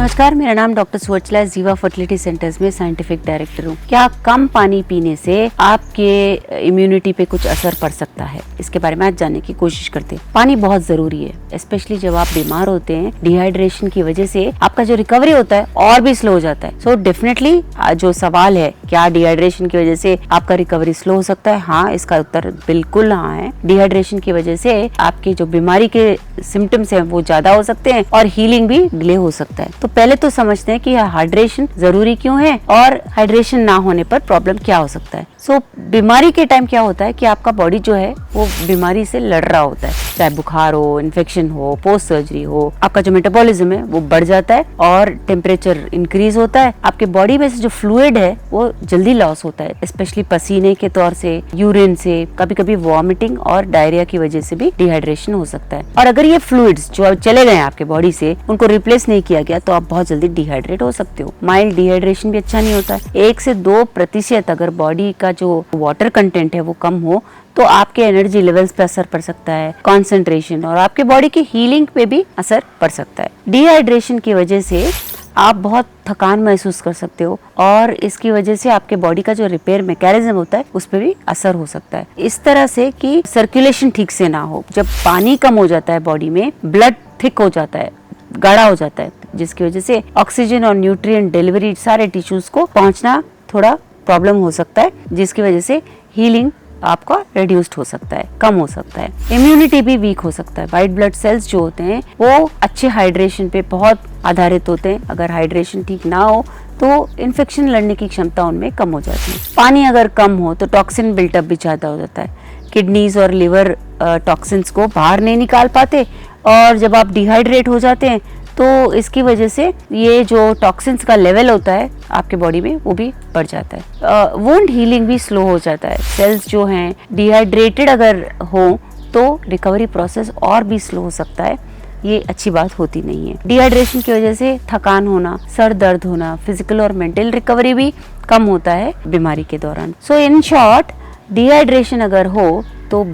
नमस्कार, मेरा नाम डॉक्टर सुवचला जीवा फर्टिलिटी सेंटर्स में साइंटिफिक डायरेक्टर हूँ। क्या कम पानी पीने से आपके इम्यूनिटी पे कुछ असर पड़ सकता है? इसके बारे में आज जानने की कोशिश करते हैं। पानी बहुत जरूरी है, स्पेशली जब आप बीमार होते हैं। डिहाइड्रेशन की वजह से आपका जो रिकवरी होता है और भी स्लो हो जाता है। सो डेफिनेटली जो सवाल है, क्या डिहाइड्रेशन की वजह से आपका रिकवरी स्लो हो सकता है? हाँ, इसका उत्तर बिल्कुल हाँ है। डिहाइड्रेशन की वजह से आपके जो बीमारी के सिम्टम्स हैं वो ज्यादा हो सकते हैं और हीलिंग भी डिले हो सकता है। तो पहले तो समझते हैं कि हाइड्रेशन जरूरी क्यों है और हाइड्रेशन ना होने पर प्रॉब्लम क्या हो सकता है। सो बीमारी के टाइम क्या होता है कि आपका बॉडी जो है वो बीमारी से लड़ रहा होता है, चाहे बुखार हो, इन्फेक्शन हो, पोस्ट सर्जरी हो। आपका जो मेटाबॉलिज्म है वो बढ़ जाता है और टेम्परेचर इंक्रीज होता है। आपके बॉडी में से जो फ्लूइड है वो जल्दी लॉस होता है, स्पेशली पसीने के तौर से, यूरिन से, कभी कभी वॉमिटिंग और डायरिया की वजह से भी डिहाइड्रेशन हो सकता है। और अगर ये फ्लूइड्स जो चले गए आपके बॉडी से, उनको रिप्लेस नहीं किया गया तो आप बहुत जल्दी डिहाइड्रेट हो सकते हो। माइल्ड डिहाइड्रेशन भी अच्छा नहीं होता है। 1 से 2% अगर बॉडी का जो वाटर कंटेंट है वो कम हो तो आपके एनर्जी लेवल्स पे असर पड़ सकता है, कंसंट्रेशन और आपके बॉडी की हीलिंग पे भी असर पड़ सकता है। डिहाइड्रेशन की वजह से आप बहुत थकान महसूस कर सकते हो और इसकी वजह से आपके बॉडी का जो रिपेयर मैकेनिज्म होता है उस पर भी असर हो सकता है। इस तरह से कि सर्कुलेशन ठीक से ना हो। जब पानी कम हो जाता है बॉडी में, ब्लड थिक हो जाता है, गाढ़ा हो जाता है, जिसकी वजह से ऑक्सीजन और न्यूट्रिएंट डिलीवरी सारे टिश्यूज को पहुंचना थोड़ा प्रॉब्लम हो सकता है, जिसकी वजह से हीलिंग आपका रिड्यूस्ड हो सकता है, कम हो सकता है। इम्यूनिटी भी वीक हो सकता है। व्हाइट ब्लड सेल्स जो होते हैं वो अच्छे हाइड्रेशन पे बहुत आधारित होते हैं। अगर हाइड्रेशन ठीक ना हो तो इन्फेक्शन लड़ने की क्षमता उनमें कम हो जाती है। पानी अगर कम हो तो टॉक्सिन बिल्टअप भी ज्यादा हो जाता है। किडनीज और लिवर टॉक्सिन्स को बाहर नहीं निकाल पाते और जब आप डिहाइड्रेट हो जाते हैं तो इसकी वजह से ये जो टॉक्सिन्स का लेवल होता है आपके बॉडी में वो भी बढ़ जाता है। वुंड हीलिंग भी स्लो हो जाता है। सेल्स जो हैं डिहाइड्रेटेड अगर हो तो रिकवरी प्रोसेस और भी स्लो हो सकता है। ये अच्छी बात होती नहीं है। डिहाइड्रेशन की वजह से थकान होना, सर दर्द होना, फिजिकल और मेंटल रिकवरी भी कम होता है बीमारी के दौरान। सो इन शॉर्ट, डिहाइड्रेशन अगर हो तो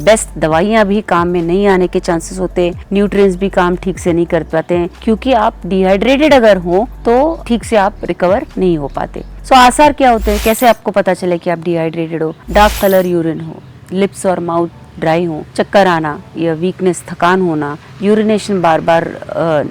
बेस्ट दवाइयां भी काम में नहीं आने के चांसेस होते हैं। न्यूट्रिएंट्स भी काम ठीक से नहीं कर पाते हैं क्योंकि आप डिहाइड्रेटेड अगर हो तो ठीक से आप रिकवर नहीं हो पाते। सो आसार क्या होते हैं, कैसे आपको पता चले कि आप डिहाइड्रेटेड हो? डार्क कलर यूरिन हो, लिप्स और माउथ ड्राई हो, चक्कर आना या वीकनेस, थकान होना, यूरिनेशन बार बार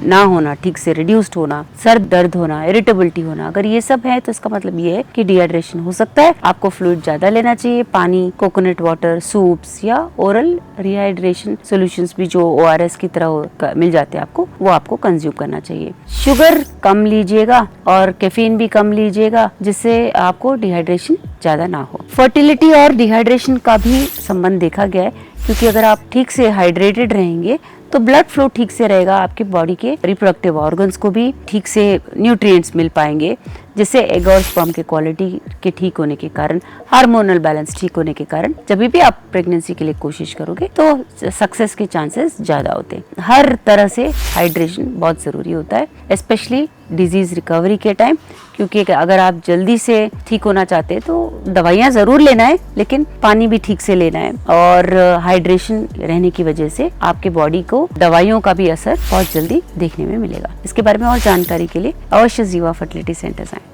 ना होना, ठीक से रिड्यूस्ड होना, सर दर्द होना, इरिटेबिलिटी होना, अगर ये सब है तो इसका मतलब ये है कि डिहाइड्रेशन हो सकता है। आपको फ्लूइड ज्यादा लेना चाहिए। पानी, कोकोनट वाटर, सूप्स या ओरल रिहाइड्रेशन सॉल्यूशंस भी जो ORS की तरह मिल जाते हैं आपको, वो आपको कंज्यूम करना चाहिए। शुगर कम लीजिएगा और कैफीन भी कम लीजिएगा, जिससे आपको डिहाइड्रेशन ज्यादा ना हो। फर्टिलिटी और डिहाइड्रेशन का भी संबंध देखा गया है क्योंकि अगर आप ठीक से हाइड्रेटेड रहेंगे तो ब्लड फ्लो ठीक से रहेगा, आपके बॉडी के रिप्रोडक्टिव ऑर्गन्स को भी ठीक से न्यूट्रिएंट्स मिल पाएंगे, जिससे एग और स्पर्म के क्वालिटी के ठीक होने के कारण, हार्मोनल बैलेंस ठीक होने के कारण जब भी आप प्रेगनेंसी के लिए कोशिश करोगे तो सक्सेस के चांसेस ज्यादा होते हैं। हर तरह से हाइड्रेशन बहुत जरूरी होता है, स्पेशली डिजीज रिकवरी के टाइम, क्योंकि अगर आप जल्दी से ठीक होना चाहते हैं तो दवाइयाँ जरूर लेना है, लेकिन पानी भी ठीक से लेना है और हाइड्रेशन रहने की वजह से आपके बॉडी को दवाइयों का भी असर बहुत जल्दी देखने में मिलेगा। इसके बारे में और जानकारी के लिए अवश्य जीवा फर्टिलिटी सेंटर्स आएं।